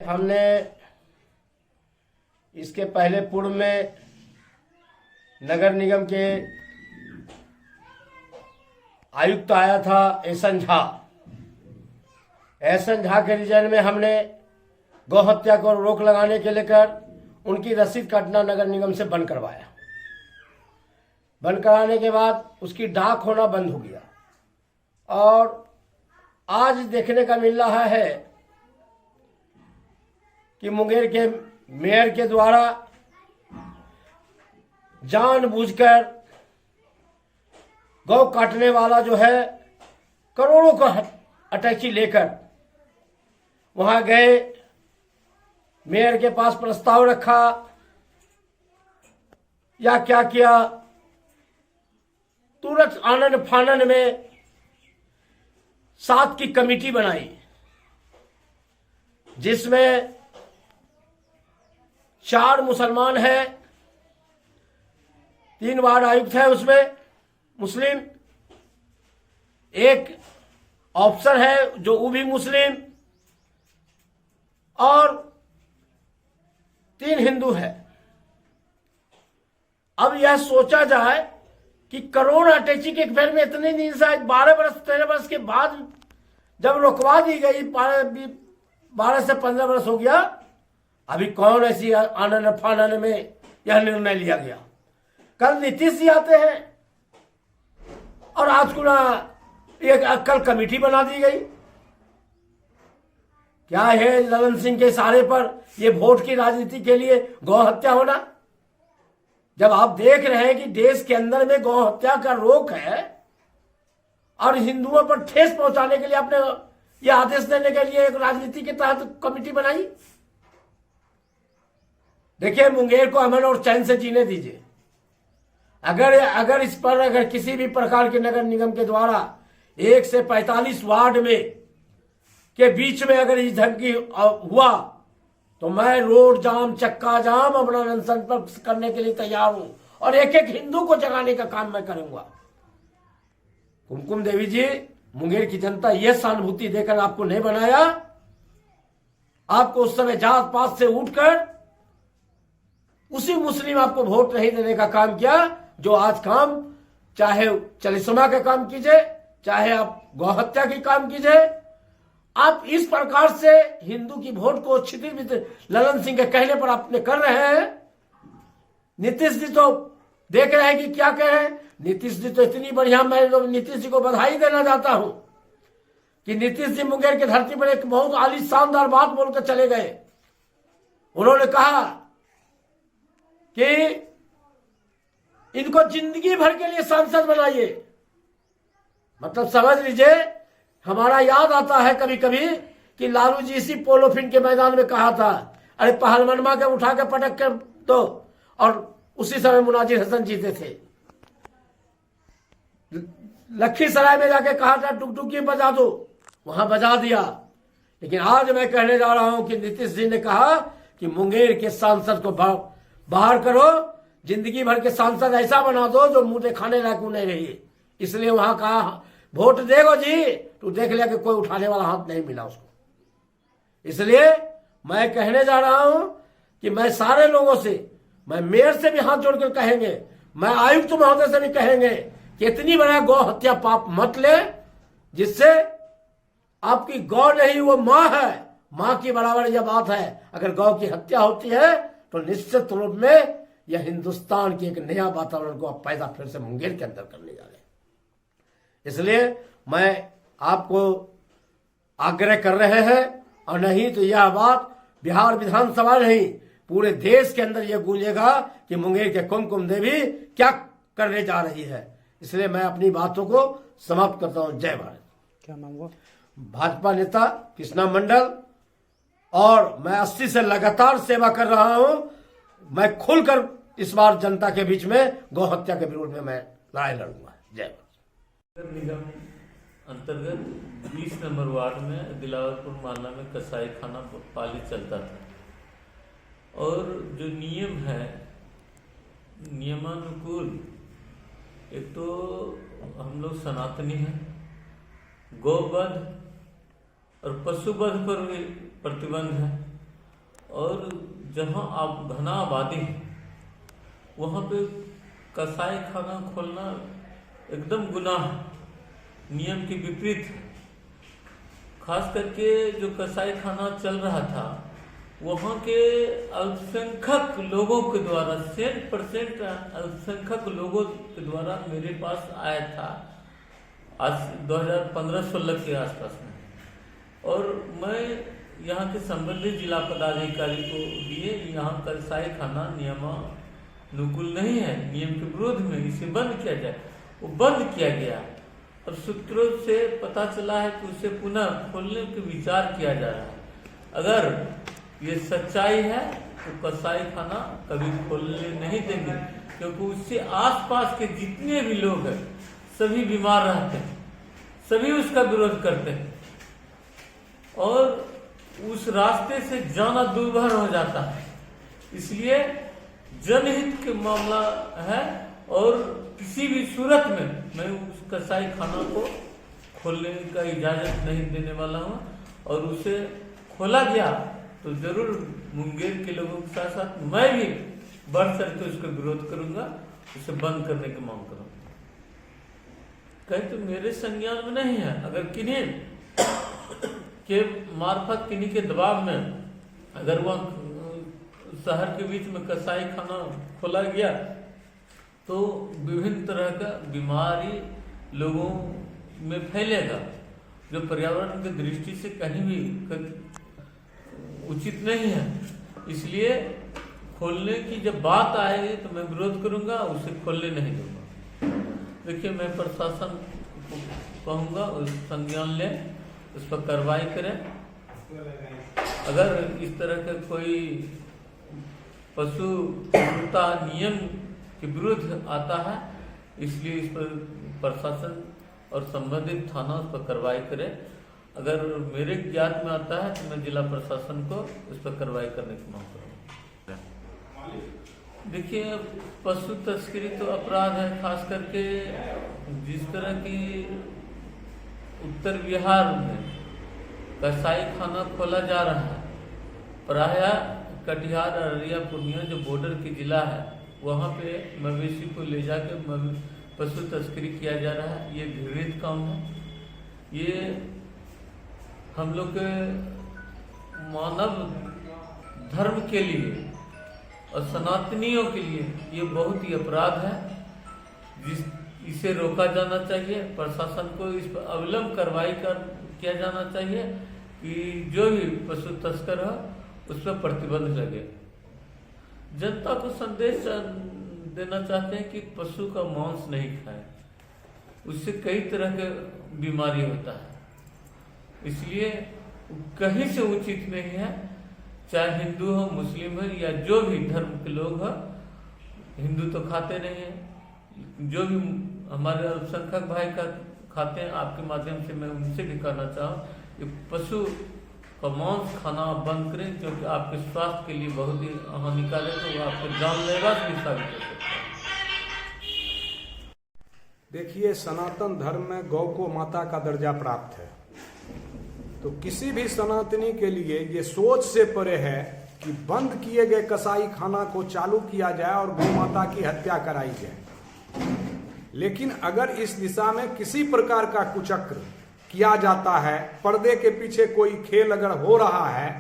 हमने इसके पहले पूर्व में नगर निगम के आयुक्त आया था एहसन झा। एहसन झा के रीजन में हमने गौ हत्या को रोक लगाने के लेकर उनकी रसीद काटना नगर निगम से बंद करवाया। बंद कराने के बाद उसकी डाक होना बंद हो गया और आज देखने का मिल रहा है कि मुंगेर के मेयर के द्वारा जानबूझकर गौ काटने वाला जो है करोड़ों का अटैची लेकर वहां गए, मेयर के पास प्रस्ताव रखा या क्या किया, तुरंत आनन फानन में 7 की कमेटी बनाई जिसमें 4 मुसलमान हैं, 3 वार्ड आयुक्त है उसमें मुस्लिम, एक ऑफिसर है जो वो भी मुस्लिम और 3 हिंदू है। अब यह सोचा जाए कि करोड़ अटैची के फेर में इतने दिन से 12 वर्ष 13 वर्ष के बाद जब रुकवा दी गई, 12 से 15 वर्ष हो गया, अभी कौन ऐसी आनन फानन में यह निर्णय लिया गया। कल नीतीश जी आते हैं और आज को एक कल कमेटी बना दी गई। क्या है ललन सिंह के इशारे पर ये वोट की राजनीति के लिए गौ हत्या होना? जब आप देख रहे हैं कि देश के अंदर में गौ हत्या का रोक है और हिंदुओं पर ठेस पहुंचाने के लिए आपने ये आदेश देने के लिए एक राजनीति के तहत कमेटी बनाई। देखिए, मुंगेर को अमन और चैन से जीने दीजिए। अगर इस पर अगर किसी भी प्रकार के नगर निगम के द्वारा 1 से 45 वार्ड में के बीच में अगर इस ढंग की हुआ तो मैं रोड जाम चक्का जाम अपना अनशन पर करने के लिए तैयार हूं और एक एक हिंदू को जगाने का काम मैं करूंगा। कुमकुम देवी जी, मुंगेर की जनता यह सहानुभूति देकर आपको नहीं बनाया, आपको उस समय जात पात से उठकर उसी मुस्लिम आपको वोट नहीं देने का काम किया जो आज काम, चाहे चलिसमा का काम कीजिए, चाहे आप गौ हत्या की काम कीजिए, आप इस प्रकार से हिंदू की वोट को छितिर ललन सिंह के कहने पर आपने कर रहे हैं। नीतीश जी तो देख रहे हैं कि क्या कह रहे हैं। नीतीश जी तो इतनी बढ़िया, मैं तो नीतीश जी को बधाई देना चाहता हूं कि नीतीश जी मुंगेर की धरती पर एक बहुत आली शानदार बात बोलकर चले गए। उन्होंने कहा कि इनको जिंदगी भर के लिए सांसद बनाइए। मतलब समझ लीजिए, हमारा याद आता है कभी कभी कि लालू जी इसी पोलो फिल्म के मैदान में कहा था, अरे पहलवानमा के उठा के पटक कर दो, और उसी समय मुनाजिर हसन जीते थे। लखीसराय में जाके कहा था टुकटुकी बजा दो, वहां बजा दिया। लेकिन आज मैं कहने जा रहा हूं कि नीतीश जी ने कहा कि मुंगेर के सांसद को बाहर करो, जिंदगी भर के सांसद ऐसा बना दो जो मुंह खाने लायक नहीं रही। इसलिए वहां कहा वोट देगो जी, तो देख लिया कि कोई उठाने वाला हाथ नहीं मिला उसको। इसलिए मैं कहने जा रहा हूं कि मैं सारे लोगों से, मैं मेयर से भी हाथ जोड़कर कहेंगे, मैं आयुक्त महोदय से भी कहेंगे कि इतनी बड़ा गौ हत्या पाप मत ले, जिससे आपकी गौ नहीं वो मां है, मां की बराबर यह बात है। अगर गौ की हत्या होती है तो निश्चित रूप में यह हिंदुस्तान की एक नया वातावरण को आप पैदा फिर से मुंगेर के अंदर करने जा रहे हैं। इसलिए मैं आपको आग्रह कर रहे हैं, और नहीं तो यह बात बिहार विधानसभा नहीं पूरे देश के अंदर यह गूंजेगा कि मुंगेर के कुमकुम देवी क्या करने जा रही है। इसलिए मैं अपनी बातों को समाप्त करता हूं। जय भारत। क्या नाम हुआ? भाजपा नेता कृष्णा मंडल, और मैं 80 से लगातार सेवा कर रहा हूं। मैं खुलकर इस बार जनता के बीच में गौ हत्या के विरोध में मैं लड़ाई लड़ूंगा। जय भारत। नगर निगम अंतर्गत 20 नंबर वार्ड में दिलावरपुर मोहल्ला में कसाई खाना पाली चलता था, और जो नियम है नियमानुकूल, एक तो हम लोग सनातनी हैं, गौवध और पशुवध पर भी प्रतिबंध है। और जहाँ आप घना आबादी है वहाँ पे कसाई खाना खोलना एकदम गुनाह है, नियम के विपरीत है। खास करके जो कसाई खाना चल रहा था वहाँ के अल्पसंख्यक लोगों के द्वारा 100% अल्पसंख्यक लोगों के द्वारा मेरे पास आया था आज 2015-16 के आसपास में, और मैं यहाँ के संबंधित जिला पदाधिकारी को दिए यहाँ कसाई खाना नियमानुकूल नहीं है, नियम के विरोध में, इसे बंद किया जाए। वो बंद किया गया और सूत्रों से पता चला है कि उसे पुनः खोलने के विचार किया जा रहा है। अगर ये सच्चाई है तो कसाई खाना कभी खोलने नहीं देंगे, क्योंकि उससे आसपास के जितने भी लोग हैं सभी बीमार रहते हैं, सभी उसका विरोध करते हैं और उस रास्ते से जाना दुर्भर हो जाता है। इसलिए जनहित के मामला है और किसी भी सूरत में मैं उस कसाई खाना को खोलने का इजाजत नहीं देने वाला हूँ, और उसे खोला गया तो जरूर मुंगेर के लोगों के साथ साथ मैं भी बढ़ चढ़ के उसका विरोध करूंगा, उसे बंद करने की मांग करूंगा। कहीं तो मेरे संज्ञान में नहीं है, अगर किन्हीं के मार्फत किन्हीं के दबाव में अगर वह शहर के बीच में कसाई खाना खोला गया तो विभिन्न तरह का बीमारी लोगों में फैलेगा, जो पर्यावरण की दृष्टि से कहीं भी उचित नहीं है। इसलिए खोलने की जब बात आएगी तो मैं विरोध करूंगा, उसे खोलने नहीं दूंगा। देखिए, मैं प्रशासन को कहूँगा उस संज्ञान ले, उस पर कार्रवाई करें। अगर इस तरह का कोई पशु क्रूरता नियम के विरुद्ध आता है, इसलिए इस पर प्रशासन और संबंधित थाना उस पर कार्रवाई करे। अगर मेरे ज्ञात में आता है तो मैं जिला प्रशासन को उस पर कार्रवाई करने की मांग करूँगा। देखिए, पशु तस्करी तो अपराध है, खास करके जिस तरह की उत्तर बिहार में कसाई खाना खोला जा रहा है, प्रायः कटिहार, अररिया, पूर्णिया जो बॉर्डर के जिला है वहाँ पे मवेशी को ले जाके पशु तस्करी किया जा रहा है। ये घृणित काम है। ये हम लोग के मानव धर्म के लिए और सनातनियों के लिए ये बहुत ही अपराध है, इसे रोका जाना चाहिए। प्रशासन को इस पर अविलंब कार्रवाई किया जाना चाहिए कि जो भी पशु तस्कर हो उस पर प्रतिबंध लगे। जनता को संदेश देना चाहते हैं कि पशु का मांस नहीं खाएं, उससे कई तरह के बीमारी होता है। इसलिए कहीं से उचित नहीं है, चाहे हिंदू हो, मुस्लिम हो या जो भी धर्म के लोग हो। हिंदू तो खाते नहीं है, जो भी हमारे अल्पसंख्यक भाई का खाते हैं, आपके माध्यम से मैं उनसे भी कहना चाहूँ कि पशु का मांस खाना आप बंद करें, क्योंकि आपके स्वास्थ्य के लिए बहुत ही हानिकारक है, वो आपके जानलेवा भी साबित हो सकता है। देखिए, सनातन धर्म में गौ को माता का दर्जा प्राप्त है, तो किसी भी सनातनी के लिए ये सोच से परे है कि बंद किए गए कसाई खाना को चालू किया जाए और गौ माता की हत्या कराई जाए। लेकिन अगर इस दिशा में किसी प्रकार का कुचक्र किया जाता है, पर्दे के पीछे कोई खेल अगर हो रहा है,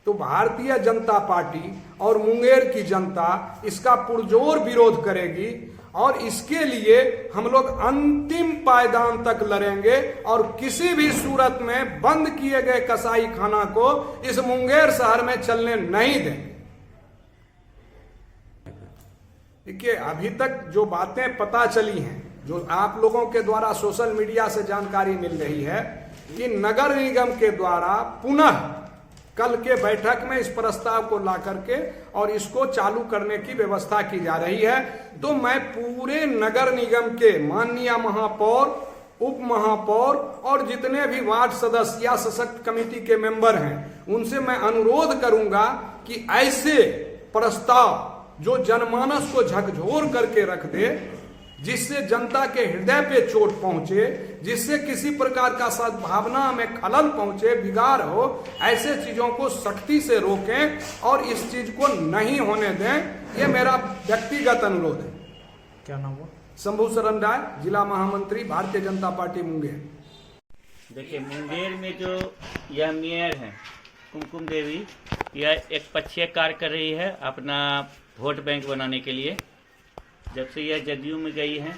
तो भारतीय जनता पार्टी और मुंगेर की जनता इसका पुरजोर विरोध करेगी और इसके लिए हम लोग अंतिम पायदान तक लड़ेंगे और किसी भी सूरत में बंद किए गए कसाई खाना को इस मुंगेर शहर में चलने नहीं देंगे। देखिए, अभी तक जो बातें पता चली हैं, जो आप लोगों के द्वारा सोशल मीडिया से जानकारी मिल रही है कि नगर निगम के द्वारा पुनः कल के बैठक में इस प्रस्ताव को ला करके और इसको चालू करने की व्यवस्था की जा रही है। तो मैं पूरे नगर निगम के माननीय महापौर, उप महापौर और जितने भी वार्ड सदस्य या सशक्त कमेटी के मेंबर हैं, उनसे मैं अनुरोध करूंगा कि ऐसे प्रस्ताव जो जनमानस को झकझोर करके रख दे, जिससे जनता के हृदय पे चोट पहुंचे, जिससे किसी प्रकार का सद्भावना में खलल पहुंचे, बिगाड़ हो, ऐसे चीजों को सख्ती से रोकें और इस चीज को नहीं होने दें। ये मेरा व्यक्तिगत अनुरोध है। क्या नाम हुआ? शंभू शरण राय, जिला महामंत्री, भारतीय जनता पार्टी मुंगेर। देखिए, मुंगेर में जो यह मेयर है कुमकुम देवी, यह एक पक्षीय कार्य कर रही है अपना वोट बैंक बनाने के लिए। जब से यह जदयू में गई है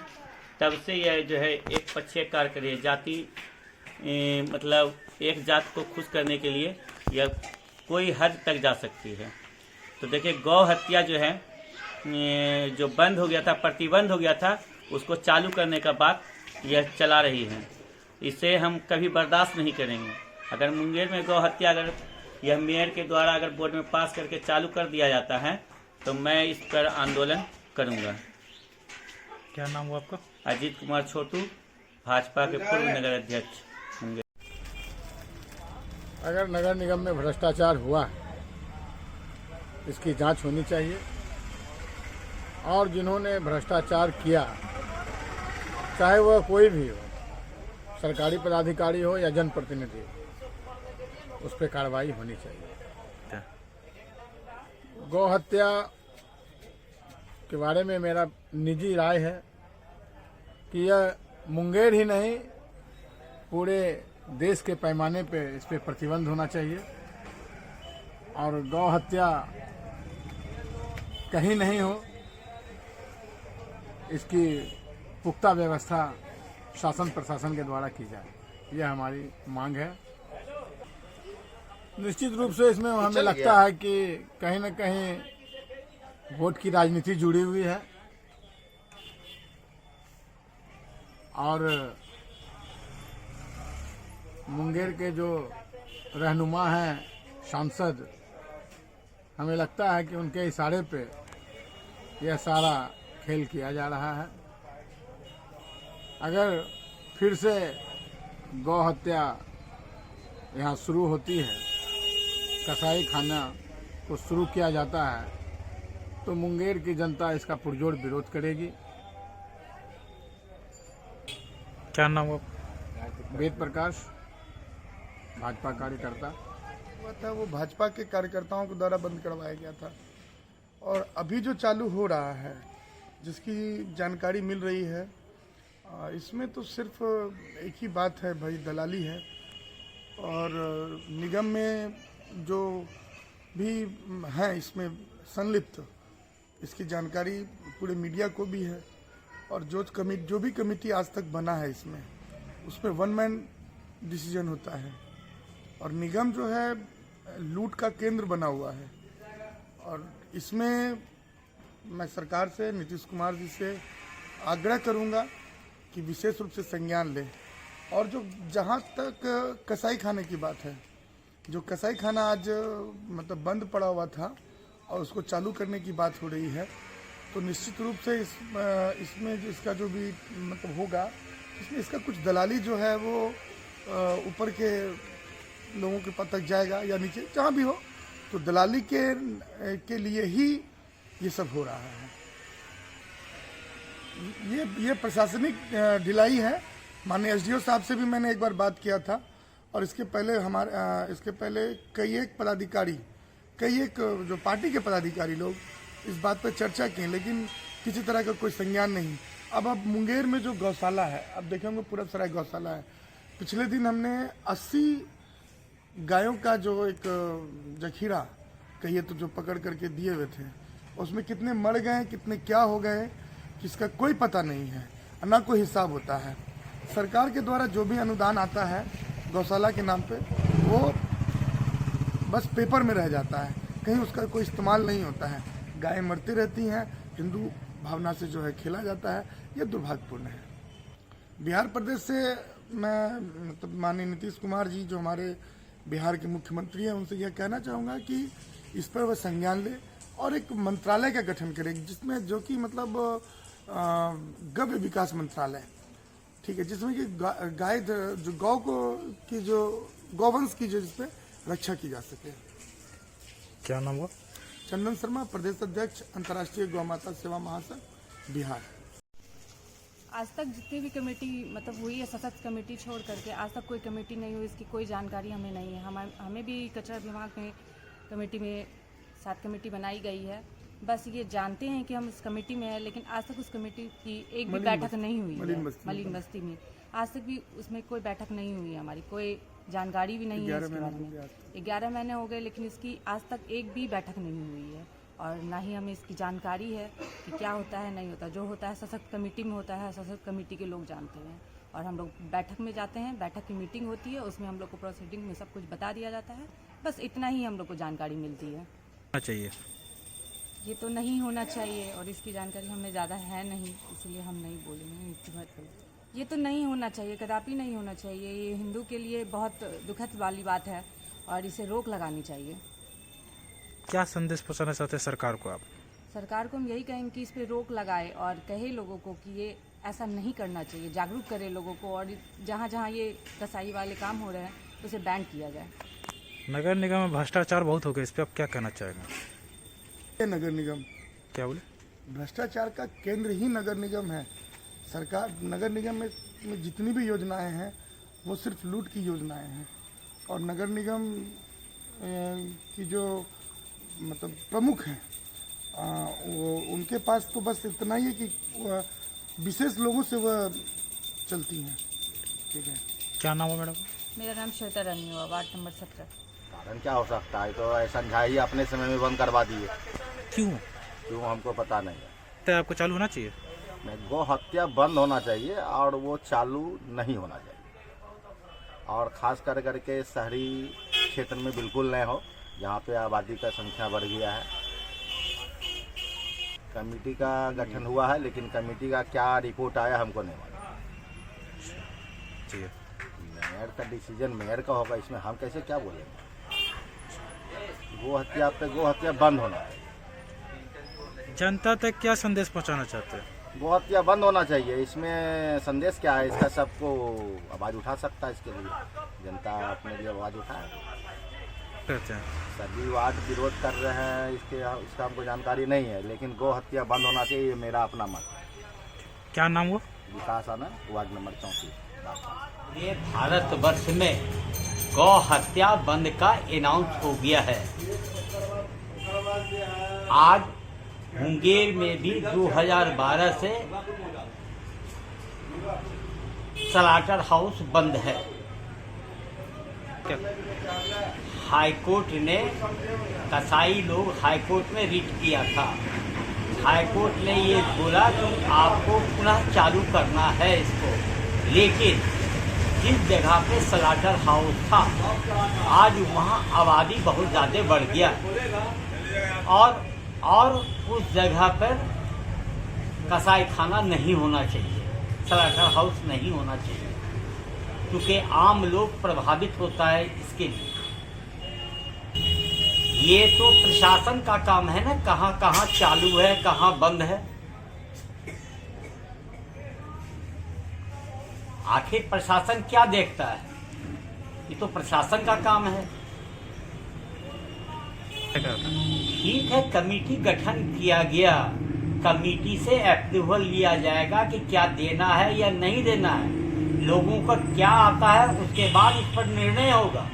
तब से यह जो है एक पक्षीय कार्य कर रही है। जाति मतलब एक जात को खुश करने के लिए यह कोई हद तक जा सकती है। तो देखिए, गौ हत्या जो है जो बंद हो गया था, प्रतिबंध हो गया था, उसको चालू करने का बात यह चला रही है। इसे हम कभी बर्दाश्त नहीं करेंगे। अगर मुंगेर में गौ हत्या अगर यह मेयर के द्वारा अगर बोर्ड में पास करके चालू कर दिया जाता है तो मैं इस पर आंदोलन करूंगा। क्या नाम हुआ आपका? अजीत कुमार छोटू, भाजपा के पूर्व नगर अध्यक्ष मुंगेर। अगर नगर निगम में भ्रष्टाचार हुआ है, इसकी जांच होनी चाहिए और जिन्होंने भ्रष्टाचार किया, चाहे वह कोई भी हो, सरकारी पदाधिकारी हो या जनप्रतिनिधि, उस पर कार्रवाई होनी चाहिए। गौ हत्या के बारे में मेरा निजी राय है कि यह मुंगेर ही नहीं, पूरे देश के पैमाने पे इस पे प्रतिबंध होना चाहिए और गौ हत्या कहीं नहीं हो, इसकी पुख्ता व्यवस्था शासन प्रशासन के द्वारा की जाए। यह हमारी मांग है। निश्चित रूप से इसमें हमें लगता है कि कहीं न कहीं वोट की राजनीति जुड़ी हुई है और मुंगेर के जो रहनुमा हैं, सांसद, हमें लगता है कि उनके इशारे पे यह सारा खेल किया जा रहा है। अगर फिर से गौ हत्या यहाँ शुरू होती है, कसाई खाना को शुरू किया जाता है, तो मुंगेर की जनता इसका पुरजोर विरोध करेगी। क्या नाम हुआ? वेद प्रकाश, भाजपा कार्यकर्ता। हुआ था वो भाजपा के कार्यकर्ताओं के द्वारा बंद करवाया गया था और अभी जो चालू हो रहा है, जिसकी जानकारी मिल रही है, इसमें तो सिर्फ एक ही बात है भाई, दलाली है। और निगम में जो भी हैं इसमें संलिप्त, इसकी जानकारी पूरे मीडिया को भी है और जो भी कमेटी आज तक बना है इसमें, उसमें वन मैन डिसीजन होता है और निगम जो है लूट का केंद्र बना हुआ है। और इसमें मैं सरकार से, नीतीश कुमार जी से आग्रह करूंगा कि विशेष रूप से संज्ञान लें। और जो जहां तक कसाई खाने की बात है, जो कसाई खाना आज मतलब बंद पड़ा हुआ था और उसको चालू करने की बात हो रही है, तो निश्चित रूप से इसमें जो इसका जो भी मतलब होगा, इसमें इसका कुछ दलाली जो है वो ऊपर के लोगों के पद तक जाएगा या नीचे, जहाँ भी हो, तो दलाली के लिए ही ये सब हो रहा है। ये प्रशासनिक ढिलाई है। माननीय एसडीओ साहब से भी मैंने एक बार बात किया था और इसके पहले कई एक पदाधिकारी, कई एक जो पार्टी के पदाधिकारी लोग इस बात पर चर्चा की, लेकिन किसी तरह का कोई संज्ञान नहीं। अब मुंगेर में जो गौशाला है, अब देखेंगे पूरा सराय गौशाला है। पिछले दिन हमने 80 गायों का जो एक जखीरा कहिए तो जो पकड़ करके दिए हुए थे, उसमें कितने मर गए, कितने क्या हो गए, किसका कोई पता नहीं है, ना कोई हिसाब होता है। सरकार के द्वारा जो भी अनुदान आता है गौशाला के नाम पे, वो बस पेपर में रह जाता है, कहीं उसका कोई इस्तेमाल नहीं होता है। गायें मरती रहती हैं, हिंदू भावना से जो है खेला जाता है। ये दुर्भाग्यपूर्ण है। बिहार प्रदेश से मैं मतलब माननीय नीतीश कुमार जी जो हमारे बिहार के मुख्यमंत्री हैं, उनसे यह कहना चाहूँगा कि इस पर वह संज्ञान ले और एक मंत्रालय का गठन करेगी, जिसमें जो कि मतलब गव्य विकास मंत्रालय, ठीक है, जिसमें कि गाय जो गौ को की जो गौवंश की जो जिसपे रक्षा की जा सके। क्या नाम हुआ? चंदन शर्मा, प्रदेश अध्यक्ष, अंतर्राष्ट्रीय गौ माता सेवा महासंघ, बिहार। आज तक जितनी भी कमेटी मतलब हुई है सशक्त कमेटी छोड़ करके आज तक कोई कमेटी नहीं हुई, इसकी कोई जानकारी हमें नहीं है। हमें भी कचरा विभाग में कमेटी में 7 कमेटी बनाई गई है, बस ये जानते हैं कि हम इस कमेटी में हैं, लेकिन आज तक उस कमेटी की एक भी बैठक नहीं हुई है। मलिन बस्ती में आज तक भी उसमें कोई बैठक नहीं हुई है, हमारी कोई जानकारी भी नहीं है इसके बारे में। 11 महीने हो गए, लेकिन इसकी आज तक एक भी बैठक नहीं हुई है और ना ही हमें इसकी जानकारी है कि क्या होता है नहीं होता। जो होता है सशक्त कमेटी में होता है, सशक्त कमेटी के लोग जानते हैं और हम लोग बैठक में जाते हैं, बैठक की मीटिंग होती है, उसमें हम लोग को प्रोसीडिंग में सब कुछ बता दिया जाता है, बस इतना ही हम लोग को जानकारी मिलती है। चाहिए ये तो नहीं होना चाहिए और इसकी जानकारी हमें ज़्यादा है नहीं, इसलिए हम नहीं बोलेंगे इसकी बात पर। ये तो नहीं होना चाहिए, कदापि नहीं होना चाहिए। ये हिंदू के लिए बहुत दुखद वाली बात है और इसे रोक लगानी चाहिए। क्या संदेश पहुंचाना चाहते हैं सरकार को आप? सरकार को हम यही कहेंगे कि इस पे रोक लगाए और कहे लोगों को कि ये ऐसा नहीं करना चाहिए, जागरूक करे लोगों को और जहाँ जहाँ ये कसाई वाले काम हो रहे हैं उसे बैन किया जाए। नगर निगम में भ्रष्टाचार बहुत हो गया, इस पर आप क्या कहना चाहेंगे? नगर निगम क्या बोले? भ्रष्टाचार का केंद्र ही नगर निगम है। सरकार नगर निगम में जितनी भी योजनाएं हैं वो सिर्फ लूट की योजनाएं हैं और नगर निगम की जो मतलब प्रमुख हैं वो उनके पास तो बस इतना ही है कि विशेष लोगों से वह चलती हैं। ठीक है। क्या नाम है मैडम? मेरा नाम श्वेता रानी हुआ, वार्ड नंबर 17। कारण क्या हो सकता है? तो ऐसा ही अपने समय में बंद करवा दिए। क्यों हमको पता नहीं है। तो आपको चालू होना चाहिए। गौ हत्या बंद होना चाहिए और वो चालू नहीं होना चाहिए और खास कर करके शहरी क्षेत्र में बिल्कुल नहीं हो, जहाँ पे आबादी का संख्या बढ़ गया है। कमेटी का गठन हुआ है, लेकिन कमेटी का क्या रिपोर्ट आया हमको नहीं मालूम। मेयर का डिसीजन मेयर का होगा, इसमें हम कैसे क्या बोलेंगे। गो हत्या बंद होना है। जनता तक क्या संदेश पहुंचाना चाहते हैं? गो हत्या बंद होना चाहिए। इसमें संदेश क्या है? इसका सबको आवाज़ उठा सकता है, इसके लिए जनता अपने लिए आवाज़ उठाए। सभी वार्ड विरोध कर रहे हैं, इसका हमको जानकारी नहीं है, लेकिन गो हत्या बंद होना चाहिए, ये मेरा अपना मत है। क्या नाम हुआ? विकास आनंद, वार्ड नंबर 34। ये भारतवर्ष में गौ हत्या बंद का अनाउंस हो गया है। आज मुंगेर में भी 2012 से स्लॉटर हाउस बंद है। हाईकोर्ट ने कसाई लोग हाईकोर्ट में रिट किया था। हाईकोर्ट ने ये बोला कि आपको पुनः चालू करना है इसको, लेकिन जिस जगह पे स्लॉटर हाउस था आज वहाँ आबादी बहुत ज़्यादा बढ़ गया और उस जगह पर कसाई खाना नहीं होना चाहिए, स्लॉटर हाउस नहीं होना चाहिए, क्योंकि आम लोग प्रभावित होता है इसके लिए। ये तो प्रशासन का काम है ना, कहाँ कहाँ चालू है कहाँ बंद है। आखिर प्रशासन क्या देखता है? ये तो प्रशासन का काम है। ठीक है, कमेटी गठन किया गया, कमेटी से अप्रूवल लिया जाएगा कि क्या देना है या नहीं देना है, लोगों को क्या आता है, उसके बाद इस पर निर्णय होगा।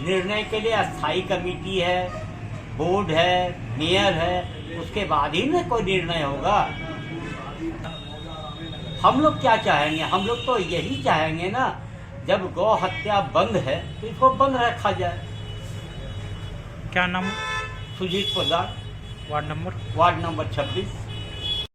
निर्णय के लिए अस्थायी कमेटी है, बोर्ड है, मेयर है, उसके बाद ही ना कोई निर्णय होगा। हम लोग क्या चाहेंगे? हम लोग तो यही चाहेंगे ना, जब गौ हत्या बंद है तो इसको बंद रखा जाए। क्या नाम? Sujit Podar, ward number 26।